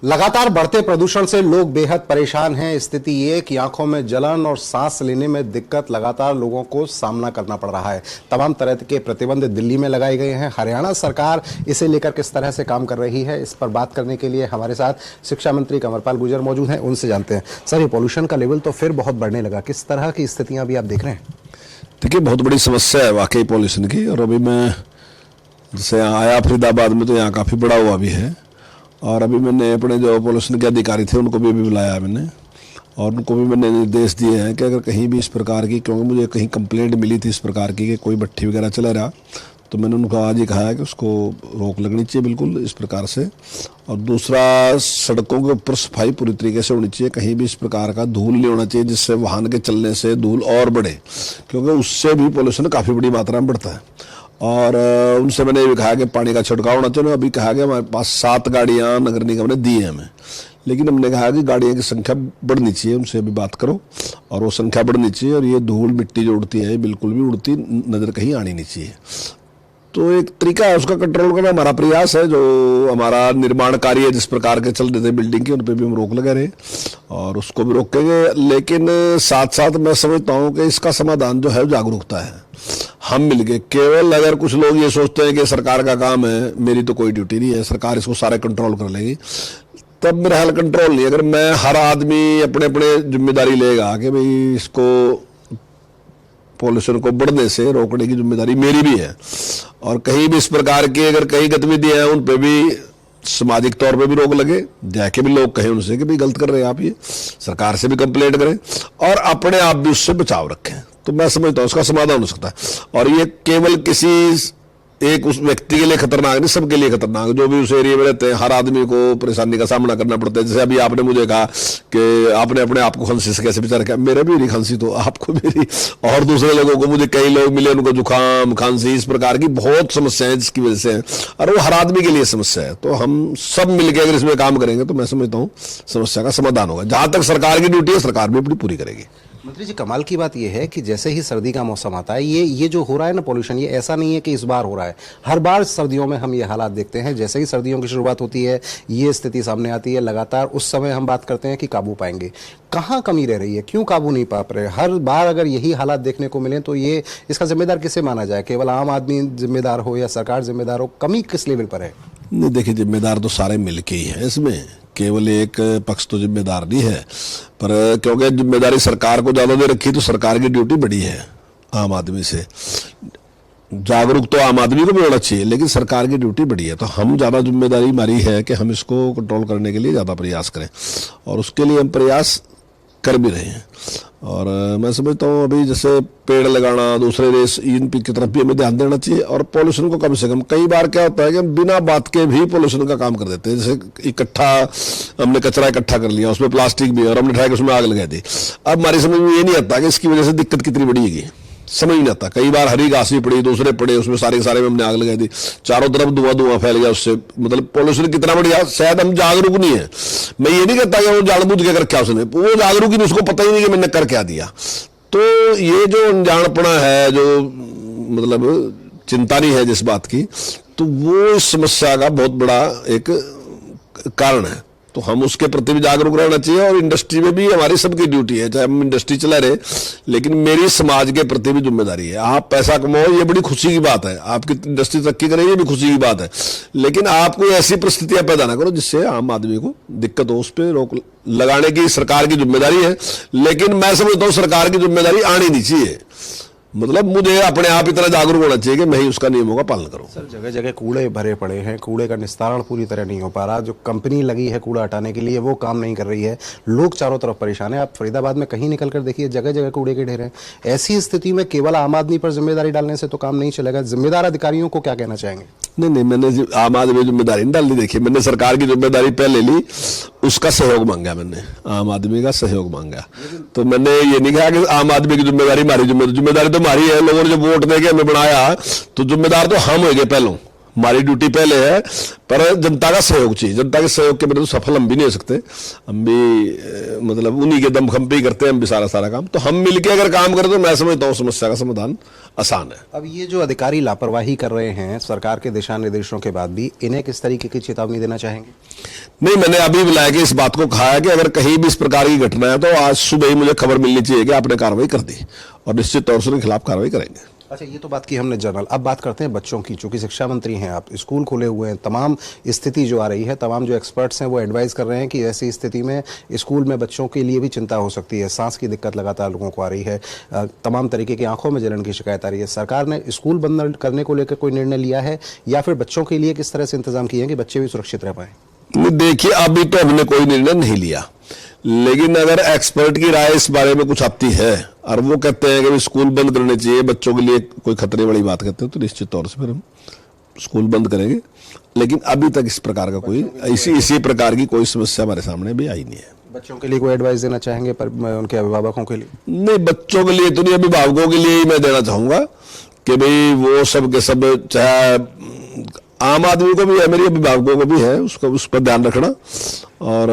लगातार बढ़ते प्रदूषण से लोग बेहद परेशान हैं। स्थिति ये कि आंखों में जलन और सांस लेने में दिक्कत लगातार लोगों को सामना करना पड़ रहा है। तमाम तरह के प्रतिबंध दिल्ली में लगाए गए हैं। हरियाणा सरकार इसे लेकर किस तरह से काम कर रही है, इस पर बात करने के लिए हमारे साथ शिक्षा मंत्री कंवरपाल गुर्जर मौजूद हैं। उनसे जानते हैं। सर, ये पॉल्यूशन का लेवल तो फिर बहुत बढ़ने लगा, किस तरह की स्थितियां अभी आप देख रहे हैं? देखिए, बहुत बड़ी समस्या है वाकई पॉल्यूशन की। और अभी मैं जैसे आया फरीदाबाद में तो यहाँ काफ़ी बड़ा हुआ भी है। और अभी मैंने अपने जो पॉल्यूशन के अधिकारी थे उनको भी बुलाया मैंने, और उनको भी मैंने निर्देश दिए हैं कि अगर कहीं भी इस प्रकार की, क्योंकि मुझे कहीं कंप्लेंट मिली थी इस प्रकार की कि कोई भट्ठी वगैरह चला रहा, तो मैंने उनको आज ही कहा है कि उसको रोक लगनी चाहिए बिल्कुल इस प्रकार से। और दूसरा, सड़कों के ऊपर सफाई पूरी तरीके से होनी चाहिए। कहीं भी इस प्रकार का धूल नहीं होना चाहिए जिससे वाहन के चलने से धूल और बढ़े, क्योंकि उससे भी पॉल्यूशन काफ़ी बड़ी मात्रा में बढ़ता है। और उनसे मैंने ये भी कहा कि पानी का छिड़काव होना चाहिए। अभी कहा कि हमारे पास 7 गाड़ियाँ नगर निगम ने दी हैं हमें, लेकिन हमने कहा कि गाड़ियों की संख्या बढ़नी चाहिए। उनसे अभी बात करो और वो संख्या बढ़नी चाहिए। और ये धूल मिट्टी जो उड़ती है बिल्कुल भी उड़ती नज़र कहीं आनी नहीं चाहिए। तो एक तरीका है उसका कंट्रोल करना, हमारा प्रयास है। जो हमारा निर्माण कार्य जिस प्रकार के चल रहे थे बिल्डिंग के, उन पर भी हम रोक लगा रहे और उसको भी रोकेंगे। लेकिन साथ साथ मैं समझता हूँ कि इसका समाधान जो है जागरूकता है। हम मिलके, केवल अगर कुछ लोग ये सोचते हैं कि सरकार का काम है, मेरी तो कोई ड्यूटी नहीं है, सरकार इसको सारा कंट्रोल कर लेगी, तब मेरा हाल कंट्रोल नहीं। अगर मैं, हर आदमी अपने अपने जिम्मेदारी लेगा कि भाई इसको पॉल्यूशन को बढ़ने से रोकने की जिम्मेदारी मेरी भी है। और कहीं भी इस प्रकार की अगर कई गतिविधियां हैं उन पे भी सामाजिक तौर पे भी रोक लगे, जाके भी लोग कहें उनसे कि भाई गलत कर रहे हैं आप, ये सरकार से भी कंप्लेंट करें और अपने आप भी उससे बचाव रखें, तो मैं समझता हूँ उसका समाधान हो सकता है। और ये केवल किसी एक उस व्यक्ति के लिए खतरनाक नहीं, सबके लिए खतरनाक, जो भी उस एरिया में रहते हैं। हर आदमी को परेशानी का सामना करना पड़ता है। जैसे अभी आपने मुझे कहा कि आपने अपने आप को खांसी से कैसे विचार किया, मेरे भी नहीं खांसी, तो आपको मेरी और दूसरे लोगों को, मुझे कई लोग मिले उनको जुकाम, खांसी, इस प्रकार की बहुत समस्याएं जिसकी वजह से है, और वो हर आदमी के लिए समस्या है। तो हम सब मिलकर अगर इसमें काम करेंगे तो मैं समझता हूँ समस्या का समाधान होगा। जहां तक सरकार की ड्यूटी है, सरकार भी अपनी पूरी करेगी। मंत्री जी, कमाल की बात यह है कि जैसे ही सर्दी का मौसम आता है, ये जो हो रहा है ना पॉल्यूशन, ये ऐसा नहीं है कि इस बार हो रहा है। हर बार सर्दियों में हम ये हालात देखते हैं। जैसे ही सर्दियों की शुरुआत होती है ये स्थिति सामने आती है लगातार। उस समय हम बात करते हैं कि काबू पाएंगे, कहाँ कमी रह रही है, क्यों काबू नहीं पा रहे? हर बार अगर यही हालात देखने को मिले तो ये इसका जिम्मेदार किसे माना जाए? केवल आम आदमी जिम्मेदार हो या सरकार जिम्मेदार हो? कमी किस लेवल पर है? नहीं, देखिए, जिम्मेदार तो सारे मिलके ही हैं इसमें, केवल एक पक्ष तो जिम्मेदार नहीं है। पर क्योंकि जिम्मेदारी सरकार को ज़्यादा दे रखी तो सरकार की ड्यूटी बड़ी है आम आदमी से। जागरूक तो आम आदमी को भी होना चाहिए, लेकिन सरकार की ड्यूटी बड़ी है। तो हम ज़्यादा जिम्मेदारी हमारी है कि हम इसको कंट्रोल करने के लिए ज़्यादा प्रयास करें, और उसके लिए हम प्रयास कर भी रहे हैं। और मैं समझता हूँ अभी जैसे पेड़ लगाना, दूसरे देश, इन की तरफ भी हमें ध्यान देना चाहिए। और पॉल्यूशन को कम से कम, कई बार क्या होता है कि हम बिना बात के भी पॉल्यूशन का काम कर देते हैं। जैसे इकट्ठा हमने कचरा इकट्ठा कर लिया, उसमें प्लास्टिक भी, और हमने उठा के उसमें आग लगा दी। अब हमारी समझ में ये नहीं आता कि इसकी वजह से दिक्कत कितनी बड़ी है, समझ नहीं आता। कई बार हरी घास भी पड़ी, दूसरे पड़े, उसमें सारे के सारे में हमने आग लगा दी, चारों तरफ धुआं धुआं फैल गया उससे। मतलब पॉल्यूशन कितना बढ़िया, शायद हम जागरूक नहीं है। मैं ये नहीं कहता कि वो जानबूझ के कर क्या, उसने वो जागरूक ही नहीं, उसको पता ही नहीं कि मैंने कर क्या दिया। तो ये जो अनजानपना है, जो मतलब चिंता नहीं है जिस बात की, तो वो इस समस्या का बहुत बड़ा एक कारण है। तो हम उसके प्रति भी जागरूक रहना चाहिए। और इंडस्ट्री में भी हमारी सबकी ड्यूटी है, चाहे हम इंडस्ट्री चला रहे, लेकिन मेरी समाज के प्रति भी जिम्मेदारी है। आप पैसा कमाओ, ये बड़ी खुशी की बात है, आपकी इंडस्ट्री तरक्की करे, ये भी खुशी की बात है, लेकिन आप कोई ऐसी परिस्थितियां पैदा ना करो जिससे आम आदमी को दिक्कत हो। उस पर रोक लगाने की सरकार की जिम्मेदारी है, लेकिन मैं समझता हूँ सरकार की जिम्मेदारी आनी नहीं चाहिए। मतलब मुझे अपने आप इतना जागरूक होना चाहिए कि मैं ही उसका नियमों का पालन करूं। सर, जगह जगह कूड़े भरे पड़े हैं, कूड़े का निस्तारण पूरी तरह नहीं हो पा रहा। जो कंपनी लगी है कूड़ा हटाने के लिए वो काम नहीं कर रही है, लोग चारों तरफ परेशान है। आप फरीदाबाद में कहीं निकल कर देखिए, जगह जगह कूड़े के ढेर हैं। ऐसी स्थिति में केवल आम आदमी पर जिम्मेदारी डालने से तो काम नहीं चलेगा। जिम्मेदार अधिकारियों को क्या कहना चाहेंगे? नहीं, मैंने आम आदमी जिम्मेदारी नहीं डाली। देखिए, मैंने सरकार की जिम्मेदारी पहले ली, उसका सहयोग मांगा, मैंने आम आदमी का सहयोग मांगा। तो मैंने ये नहीं कहा कि आम आदमी की जिम्मेदारी, हमारी जिम्मेदारी तो हमारी है। लोगों ने जब वोट देके हमें बनाया तो जिम्मेदार तो हम हो गए पहलों, हमारी ड्यूटी पहले है, पर जनता का सहयोग चाहिए। जनता के सहयोग के बिना तो सफल हम भी नहीं हो सकते। हम भी मतलब उन्हीं के दमखम पे ही करते हैं हम भी सारा काम। तो हम मिलके अगर काम करें तो मैं समझता हूँ समस्या का समाधान आसान है। अब ये जो अधिकारी लापरवाही कर रहे हैं सरकार के दिशा निर्देशों के बाद भी, इन्हें किस तरीके की चेतावनी देना चाहेंगे? नहीं, मैंने अभी बुलाया कि इस बात को कहा है कि अगर कहीं भी इस प्रकार की घटना है तो आज सुबह ही मुझे खबर मिलनी चाहिए कि आपने कार्रवाई कर दी, और निश्चित तौर से उनके खिलाफ कार्रवाई करेंगे। अच्छा, ये तो बात की हमने जनरल। अब बात करते हैं बच्चों की। चूंकि शिक्षा मंत्री हैं आप, स्कूल खुले हुए हैं, तमाम स्थिति जो आ रही है, तमाम जो एक्सपर्ट्स हैं वो एडवाइस कर रहे हैं कि ऐसी स्थिति में स्कूल में बच्चों के लिए भी चिंता हो सकती है। सांस की दिक्कत लगातार लोगों को आ रही है, तमाम तरीके की आंखों में जलन की शिकायत आ रही है। सरकार ने स्कूल बंद करने को लेकर कोई निर्णय लिया है, या फिर बच्चों के लिए किस तरह से इंतजाम किए हैं कि बच्चे भी सुरक्षित रह पाए? देखिए, अभी तो हमने कोई निर्णय नहीं लिया, लेकिन अगर एक्सपर्ट की राय इस बारे में कुछ आती है और वो कहते हैं कि स्कूल बंद करने चाहिए, बच्चों के लिए कोई खतरे वाली बात कहते हैं, तो निश्चित तौर से फिर हम स्कूल बंद करेंगे। लेकिन अभी तक इस प्रकार का कोई इसी प्रकार की कोई समस्या हमारे सामने भी आई नहीं है। बच्चों के लिए कोई एडवाइस देना चाहेंगे पर उनके अभिभावकों के लिए? नहीं, बच्चों के लिए तो नहीं, अभिभावकों के लिए ही मैं देना चाहूंगा कि भाई वो सब के सब, चाहे आम आदमी को भी है, मेरे अभिभावकों को भी है, उसको उस पर ध्यान रखना, और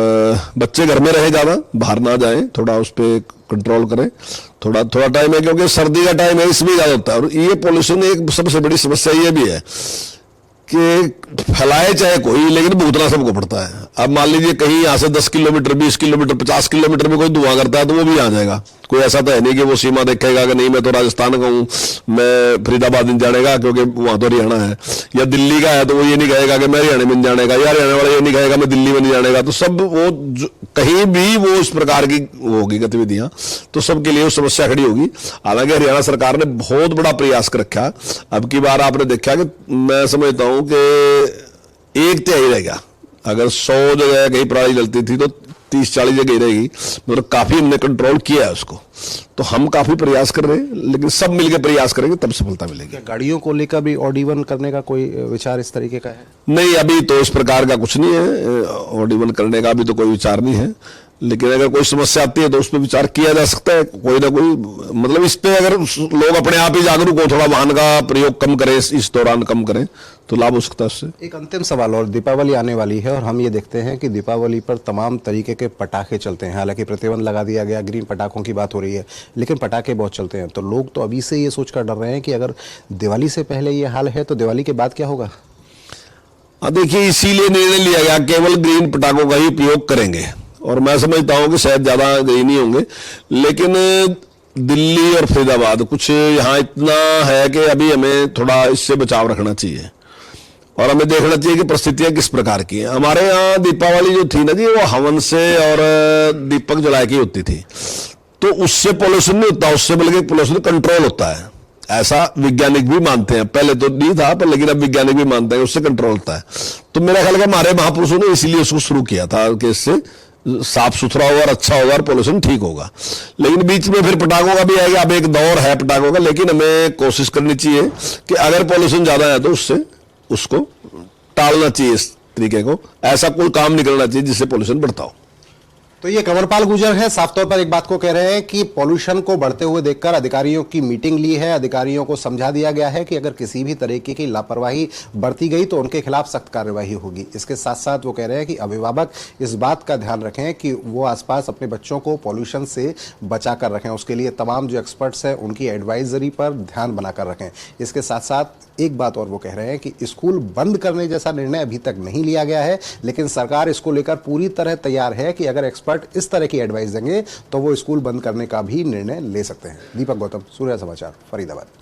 बच्चे घर में रहे, ज्यादा बाहर ना जाएं, थोड़ा उस पर कंट्रोल करें। थोड़ा टाइम है, क्योंकि सर्दी का टाइम है, इसमें ज्यादा होता है। और ये पॉल्यूशन एक सबसे बड़ी समस्या ये भी है कि फैलाए चाहे कोई, लेकिन भुगतना सबको पड़ता है। अब मान लीजिए कहीं यहाँ से 10 किलोमीटर, 20 किलोमीटर, 50 किलोमीटर में कोई धुआं करता है तो वो भी आ जाएगा। कोई ऐसा तो है नहीं कि वो सीमा देखेगा कि नहीं मैं तो राजस्थान का हूँ, मैं फरीदाबाद नहीं जानेगा क्योंकि वहां तो हरियाणा है, या दिल्ली का है तो वो ये नहीं कहेगा कि मैं हरियाणा में नहीं जानेगा, या हरियाणा वाला ये नहीं कहेगा मैं दिल्ली में नहीं जानेगा। तो सब वो कहीं भी वो इस प्रकार की होगी गतिविधियां, तो सबके लिए वो समस्या खड़ी होगी। हालांकि हरियाणा सरकार ने बहुत बड़ा प्रयास कर रखा। अब की बार आपने देखा कि मैं समझता हूं कि 1/3 रहेगा। अगर 100 जगह कहीं पराली जलती थी तो 30-40 जगह ही रहेगी। मतलब काफी हमने कंट्रोल किया है उसको। तो हम काफी प्रयास कर रहे हैं, लेकिन सब मिलकर प्रयास करेंगे तब सफलता मिलेगी। गाड़ियों को लेकर भी ऑड-इवन करने का कोई विचार इस तरीके का है? नहीं, अभी तो इस प्रकार का कुछ नहीं है, ऑड-इवन करने का अभी तो कोई विचार नहीं है। लेकिन अगर कोई समस्या आती है तो उस पर विचार किया जा सकता है, कोई ना कोई। मतलब इस पे अगर लोग अपने आप ही जागरूक हो, थोड़ा वाहन का प्रयोग कम करें, इस दौरान कम करें, तो लाभ हो सकता है उससे। एक अंतिम सवाल, और दीपावली आने वाली है और हम ये देखते हैं कि दीपावली पर तमाम तरीके के पटाखे चलते हैं। हालांकि प्रतिबंध लगा दिया गया, ग्रीन पटाखों की बात हो रही है, लेकिन पटाखे बहुत चलते हैं। तो लोग तो अभी से ये सोचकर डर रहे हैं कि अगर दिवाली से पहले ये हाल है तो दिवाली के बाद क्या होगा? देखिए, इसीलिए निर्णय लिया गया केवल ग्रीन पटाखों का ही उपयोग करेंगे, और मैं समझता हूं कि शायद ज्यादा ग्रीन नहीं होंगे। लेकिन दिल्ली और फरीदाबाद कुछ यहाँ इतना है कि अभी हमें थोड़ा इससे बचाव रखना चाहिए, और हमें देखना चाहिए कि परिस्थितियां किस प्रकार की हैं। हमारे यहाँ दीपावली जो थी ना जी, वो हवन से और दीपक जला के होती थी, तो उससे पोल्यूशन नहीं होता, उससे बल्कि पोल्यूशन कंट्रोल होता है, ऐसा वैज्ञानिक भी मानते हैं। पहले तो नहीं था, पर लेकिन अब वैज्ञानिक भी मानते हैं उससे कंट्रोल होता है। तो मेरा ख्याल है हमारे महापुरुषों ने इसीलिए उसको शुरू किया था कि इससे साफ सुथरा होगा और अच्छा होगा और पोल्यूशन ठीक होगा। लेकिन बीच में फिर पटाखों का भी आएगा। अब एक दौर है पटाखों का, लेकिन हमें कोशिश करनी चाहिए कि अगर पोल्यूशन ज्यादा है तो उसको टालना चाहिए। इस तरीके को ऐसा कोई काम नहीं करना चाहिए जिससे पोल्यूशन बढ़ता हो। तो ये कंवरपाल गुर्जर है, साफ तौर पर एक बात को कह रहे हैं कि पॉल्यूशन को बढ़ते हुए देखकर अधिकारियों की मीटिंग ली है। अधिकारियों को समझा दिया गया है कि अगर किसी भी तरीके की लापरवाही बरती गई तो उनके खिलाफ सख्त कार्यवाही होगी। इसके साथ साथ वो कह रहे हैं कि अभिभावक इस बात का ध्यान रखें कि वो आसपास अपने बच्चों को पॉल्यूशन से बचा कर रखें। उसके लिए तमाम जो एक्सपर्ट्स हैं उनकी एडवाइजरी पर ध्यान बनाकर रखें। इसके साथ साथ एक बात और वो कह रहे हैं कि स्कूल बंद करने जैसा निर्णय अभी तक नहीं लिया गया है, लेकिन सरकार इसको लेकर पूरी तरह तैयार है कि अगर एक्सपर्ट इस तरह की एडवाइस देंगे तो वो स्कूल बंद करने का भी निर्णय ले सकते हैं। दीपक गौतम, सूर्य समाचार, फरीदाबाद।